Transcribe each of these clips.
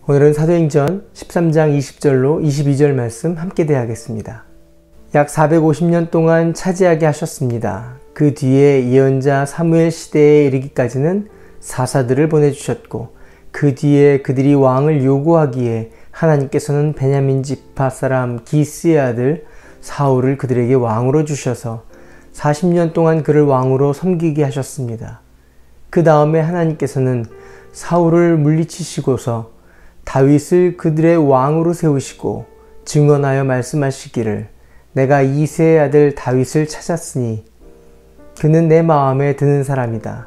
오늘은 사도행전 13장 20절로 22절 말씀 함께 대하겠습니다. 약 450년 동안 차지하게 하셨습니다. 그 뒤에 예언자 사무엘 시대에 이르기까지는 사사들을 보내주셨고, 그 뒤에 그들이 왕을 요구하기에 하나님께서는 베냐민 지파 사람 기스의 아들 사울을 그들에게 왕으로 주셔서 40년 동안 그를 왕으로 섬기게 하셨습니다. 그 다음에 하나님께서는 사울을 물리치시고서 다윗을 그들의 왕으로 세우시고 증언하여 말씀하시기를, 내가 이새의 아들 다윗을 찾았으니 그는 내 마음에 드는 사람이다.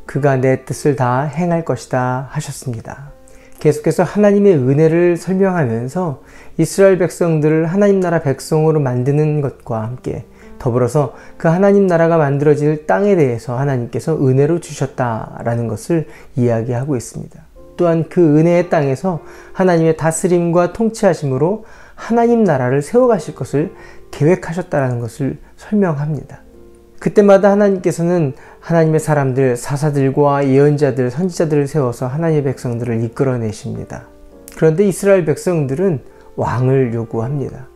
그가 내 뜻을 다 행할 것이다 하셨습니다. 계속해서 하나님의 은혜를 설명하면서 이스라엘 백성들을 하나님 나라 백성으로 만드는 것과 함께 더불어서 그 하나님 나라가 만들어질 땅에 대해서 하나님께서 은혜로 주셨다라는 것을 이야기하고 있습니다. 또한 그 은혜의 땅에서 하나님의 다스림과 통치하심으로 하나님 나라를 세워가실 것을 계획하셨다는 것을 설명합니다. 그때마다 하나님께서는 하나님의 사람들, 사사들과 예언자들, 선지자들을 세워서 하나님의 백성들을 이끌어내십니다. 그런데 이스라엘 백성들은 왕을 요구합니다.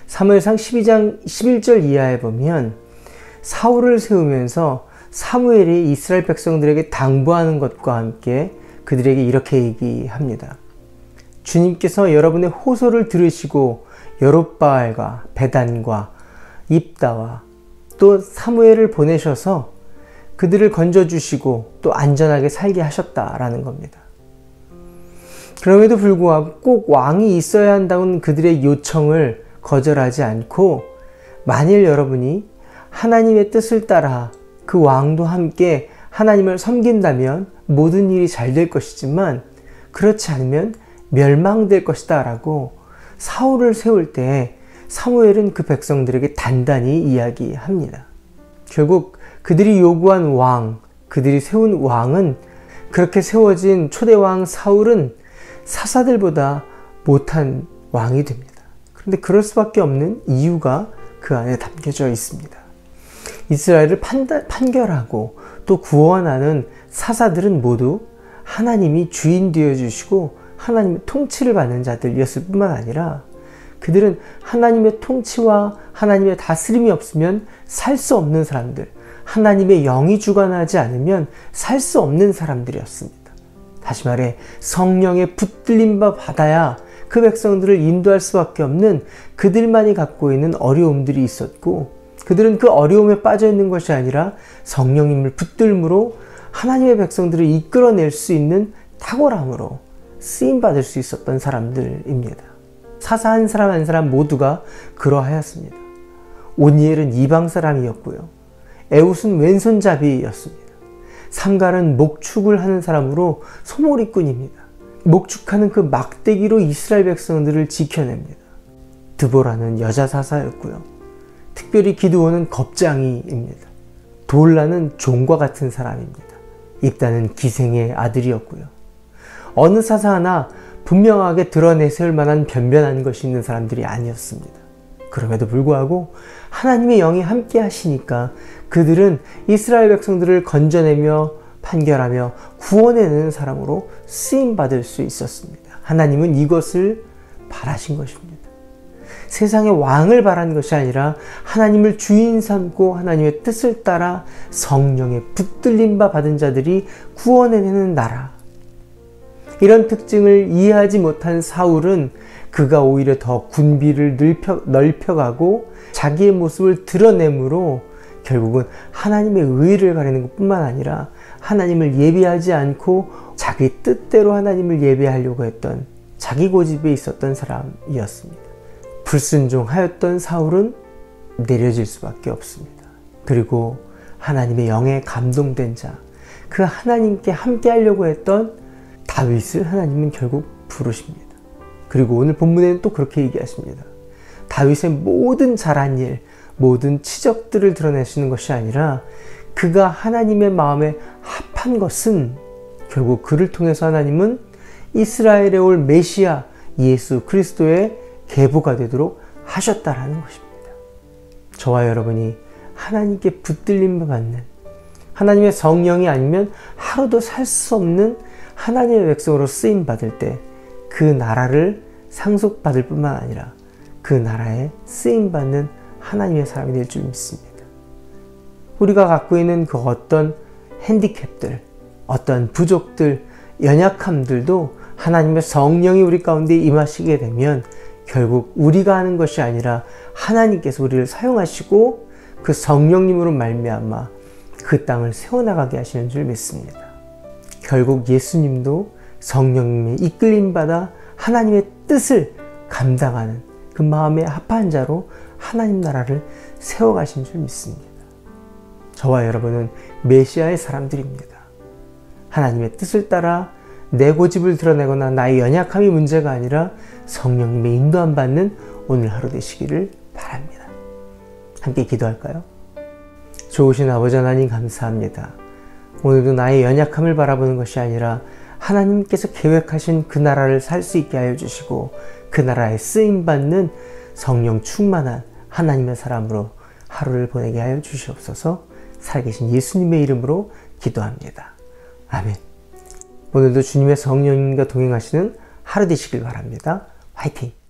사무엘상 12장 11절 이하에 보면 사울을 세우면서 사무엘이 이스라엘 백성들에게 당부하는 것과 함께 그들에게 이렇게 얘기합니다. 주님께서 여러분의 호소를 들으시고 여롯바알과 베단과 입다와 또 사무엘을 보내셔서 그들을 건져주시고 또 안전하게 살게 하셨다라는 겁니다. 그럼에도 불구하고 꼭 왕이 있어야 한다는 그들의 요청을 거절하지 않고, 만일 여러분이 하나님의 뜻을 따라 그 왕도 함께 하나님을 섬긴다면 모든 일이 잘 될 것이지만 그렇지 않으면 멸망될 것이다 라고 사울을 세울 때 사무엘은 그 백성들에게 단단히 이야기합니다. 결국 그들이 요구한 왕, 그들이 세운 왕은, 그렇게 세워진 초대왕 사울은 사사들보다 못한 왕이 됩니다. 그런데 그럴 수밖에 없는 이유가 그 안에 담겨져 있습니다. 이스라엘을 판결하고 또 구원하는 사사들은 모두 하나님이 주인 되어주시고 하나님의 통치를 받는 자들이었을 뿐만 아니라, 그들은 하나님의 통치와 하나님의 다스림이 없으면 살 수 없는 사람들, 하나님의 영이 주관하지 않으면 살 수 없는 사람들이었습니다. 다시 말해 성령의 붙들림 받아야 그 백성들을 인도할 수밖에 없는 그들만이 갖고 있는 어려움들이 있었고, 그들은 그 어려움에 빠져 있는 것이 아니라 성령님을 붙들므로 하나님의 백성들을 이끌어낼 수 있는 탁월함으로 쓰임받을 수 있었던 사람들입니다. 사사 한 사람 한 사람 모두가 그러하였습니다. 오니엘은 이방 사람이었고요. 에웃은 왼손잡이였습니다. 삼갈은 목축을 하는 사람으로 소몰이꾼입니다. 목축하는 그 막대기로 이스라엘 백성들을 지켜냅니다. 드보라는 여자 사사였고요. 특별히 기드온은 겁장이입니다. 돌라는 종과 같은 사람입니다. 입다는 기생의 아들이었고요. 어느 사사 하나 분명하게 드러내세울 만한 변변한 것이 있는 사람들이 아니었습니다. 그럼에도 불구하고 하나님의 영이 함께 하시니까 그들은 이스라엘 백성들을 건져내며 판결하며 구원해내는 사람으로 쓰임받을 수 있었습니다. 하나님은 이것을 바라신 것입니다. 세상의 왕을 바란 것이 아니라 하나님을 주인 삼고 하나님의 뜻을 따라 성령의 붙들림 받은 자들이 구원해내는 나라. 이런 특징을 이해하지 못한 사울은 그가 오히려 더 군비를 넓혀가고 자기의 모습을 드러내므로 결국은 하나님의 의를 가리는 것뿐만 아니라 하나님을 예배하지 않고 자기 뜻대로 하나님을 예배하려고 했던 자기 고집에 있었던 사람이었습니다. 불순종하였던 사울은 내려질 수밖에 없습니다. 그리고 하나님의 영에 감동된 자, 그 하나님께 함께 하려고 했던 다윗을 하나님은 결국 부르십니다. 그리고 오늘 본문에는 또 그렇게 얘기하십니다. 다윗의 모든 잘한 일, 모든 치적들을 드러내시는 것이 아니라 그가 하나님의 마음에 합한 것은 결국 그를 통해서 하나님은 이스라엘에 올 메시아 예수 그리스도의 계보가 되도록 하셨다라는 것입니다. 저와 여러분이 하나님께 붙들림 받는, 하나님의 성령이 아니면 하루도 살 수 없는 하나님의 백성으로 쓰임 받을 때 그 나라를 상속받을 뿐만 아니라 그 나라에 쓰임받는 하나님의 사람이 될 줄 믿습니다. 우리가 갖고 있는 그 어떤 핸디캡들, 어떤 부족들, 연약함들도 하나님의 성령이 우리 가운데 임하시게 되면 결국 우리가 하는 것이 아니라 하나님께서 우리를 사용하시고 그 성령님으로 말미암아 그 땅을 세워나가게 하시는 줄 믿습니다. 결국 예수님도 성령님의 이끌림받아 하나님의 뜻을 감당하는 그 마음의 합한 자로 하나님 나라를 세워가신 줄 믿습니다. 저와 여러분은 메시아의 사람들입니다. 하나님의 뜻을 따라 내 고집을 드러내거나 나의 연약함이 문제가 아니라 성령님의 인도함 받는 오늘 하루 되시기를 바랍니다. 함께 기도할까요? 좋으신 아버지 하나님 감사합니다. 오늘도 나의 연약함을 바라보는 것이 아니라 하나님께서 계획하신 그 나라를 살 수 있게 하여 주시고 그 나라에 쓰임받는 성령 충만한 하나님의 사람으로 하루를 보내게 하여 주시옵소서. 살아계신 예수님의 이름으로 기도합니다. 아멘. 오늘도 주님의 성령님과 동행하시는 하루 되시길 바랍니다. 화이팅!